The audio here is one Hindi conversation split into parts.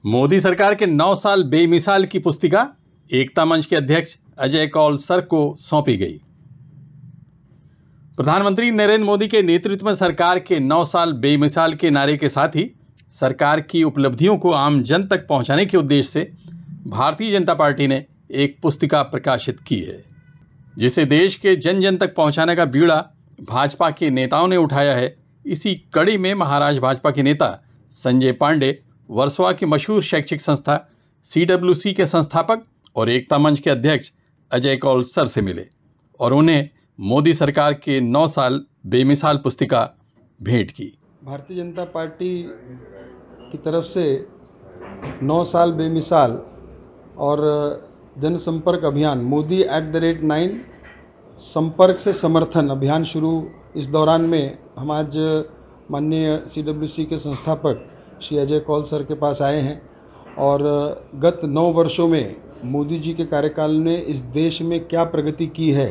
मोदी सरकार के 9 साल बेमिसाल की पुस्तिका एकता मंच के अध्यक्ष अजय कौल सर को सौंपी गई। प्रधानमंत्री नरेंद्र मोदी के नेतृत्व में सरकार के 9 साल बेमिसाल के नारे के साथ ही सरकार की उपलब्धियों को आम जन तक पहुंचाने के उद्देश्य से भारतीय जनता पार्टी ने एक पुस्तिका प्रकाशित की है, जिसे देश के जन जन तक पहुंचाने का बीड़ा भाजपा के नेताओं ने उठाया है। इसी कड़ी में महाराष्ट्र भाजपा के नेता संजय पांडे वर्सोवा की मशहूर शैक्षिक संस्था CWC के संस्थापक और एकता मंच के अध्यक्ष अजय कौल सर से मिले और उन्हें मोदी सरकार के 9 साल बेमिसाल पुस्तिका भेंट की। भारतीय जनता पार्टी की तरफ से 9 साल बेमिसाल और जनसंपर्क अभियान मोदी @9 संपर्क से समर्थन अभियान शुरू। इस दौरान में हम आज माननीय CWC के संस्थापक श्री अजय कौल सर के पास आए हैं और गत 9 वर्षों में मोदी जी के कार्यकाल ने इस देश में क्या प्रगति की है,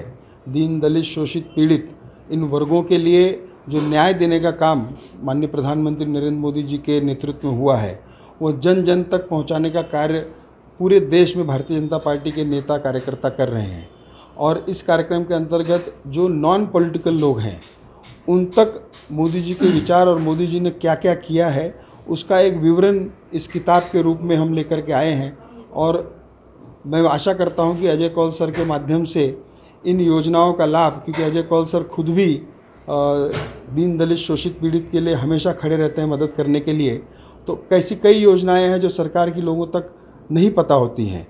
दीन दलित शोषित पीड़ित इन वर्गों के लिए जो न्याय देने का काम माननीय प्रधानमंत्री नरेंद्र मोदी जी के नेतृत्व में हुआ है, वो जन जन तक पहुंचाने का कार्य पूरे देश में भारतीय जनता पार्टी के नेता कार्यकर्ता कर रहे हैं। और इस कार्यक्रम के अंतर्गत जो नॉन पॉलिटिकल लोग हैं उन तक मोदी जी के विचार और मोदी जी ने क्या क्या किया है उसका एक विवरण इस किताब के रूप में हम लेकर के आए हैं। और मैं आशा करता हूं कि अजय कौल सर के माध्यम से इन योजनाओं का लाभ, क्योंकि अजय कौल सर खुद भी दीन दलित शोषित पीड़ित के लिए हमेशा खड़े रहते हैं मदद करने के लिए, तो कैसी कई योजनाएं हैं जो सरकार की लोगों तक नहीं पता होती हैं।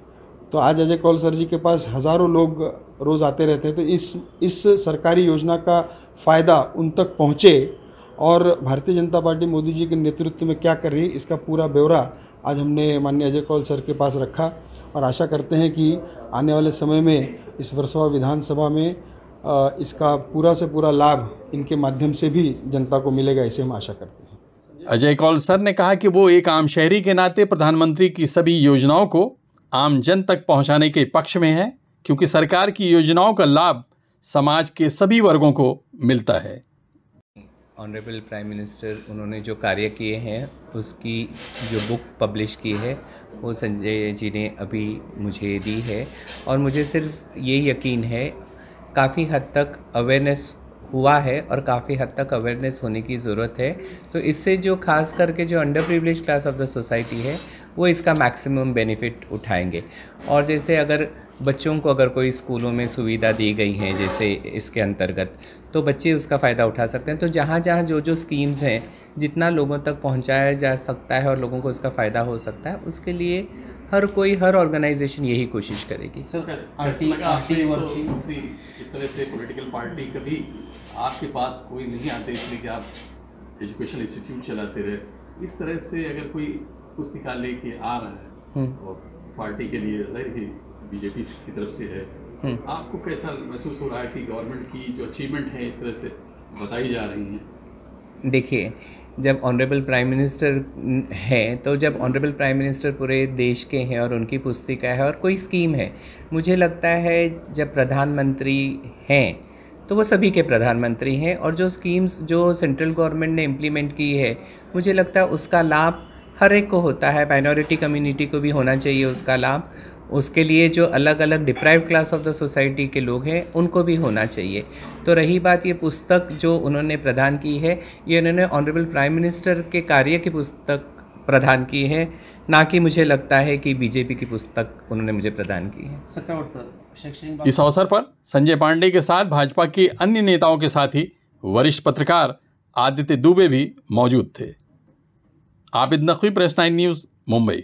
तो आज अजय कौल सर जी के पास हज़ारों लोग रोज़ आते रहते हैं, तो इस सरकारी योजना का फ़ायदा उन तक पहुँचे और भारतीय जनता पार्टी मोदी जी के नेतृत्व में क्या कर रही है इसका पूरा ब्यौरा आज हमने माननीय अजय कौल सर के पास रखा। और आशा करते हैं कि आने वाले समय में इस वर्सोवा विधानसभा में इसका पूरा से पूरा लाभ इनके माध्यम से भी जनता को मिलेगा, ऐसे हम आशा करते हैं। अजय कौल सर ने कहा कि वो एक आम शहरी के नाते प्रधानमंत्री की सभी योजनाओं को आम जन तक पहुंचाने के पक्ष में है, क्योंकि सरकार की योजनाओं का लाभ समाज के सभी वर्गों को मिलता है। ऑनरेबल प्राइम मिनिस्टर उन्होंने जो कार्य किए हैं उसकी जो बुक पब्लिश की है वो संजय जी ने अभी मुझे दी है और मुझे सिर्फ ये यकीन है काफ़ी हद तक अवेयरनेस हुआ है और काफ़ी हद तक अवेयरनेस होने की ज़रूरत है। तो इससे जो खास करके जो under privilege class of the society है वो इसका मैक्सिमम बेनिफिट उठाएंगे। और जैसे अगर बच्चों को अगर कोई स्कूलों में सुविधा दी गई हैं जैसे इसके अंतर्गत, तो बच्चे उसका फ़ायदा उठा सकते हैं। तो जहाँ जहाँ जो स्कीम्स हैं जितना लोगों तक पहुँचाया जा सकता है और लोगों को उसका फ़ायदा हो सकता है, उसके लिए हर ऑर्गेनाइजेशन यही कोशिश करेगी। सर कैसा लगा आपसे इस तरह से पॉलिटिकल पार्टी कभी आपके पास कोई नहीं आते इसलिए कि आप एजुकेशन इंस्टीट्यूट चलाते रहे, इस तरह से अगर कोई पुस्तिका लेके आ रहा है और पार्टी के लिए बीजेपी की तरफ से है, आपको कैसा महसूस हो रहा है कि गवर्नमेंट की जो अचीवमेंट है इस तरह से बताई जा रही हैं? देखिए, जब ऑनरेबल प्राइम मिनिस्टर हैं तो जब ऑनरेबल प्राइम मिनिस्टर पूरे देश के हैं और उनकी पुस्तिका है और कोई स्कीम है, मुझे लगता है जब प्रधानमंत्री हैं तो वो सभी के प्रधानमंत्री हैं और जो स्कीम्स जो सेंट्रल गवर्नमेंट ने इम्प्लीमेंट की है मुझे लगता है उसका लाभ हर एक को होता है। माइनॉरिटी कम्युनिटी को भी होना चाहिए उसका लाभ, उसके लिए जो अलग अलग deprived class of the society के लोग हैं उनको भी होना चाहिए। तो रही बात ये पुस्तक जो उन्होंने प्रदान की है, ये उन्होंने ऑनरेबल प्राइम मिनिस्टर के कार्य की पुस्तक प्रदान की है, ना कि मुझे लगता है कि बीजेपी की पुस्तक उन्होंने मुझे प्रदान की है। इस अवसर पर संजय पांडे के साथ भाजपा के अन्य नेताओं के साथ ही वरिष्ठ पत्रकार आदित्य दुबे भी मौजूद थे। Abid Naqvi, press 9 news, Mumbai.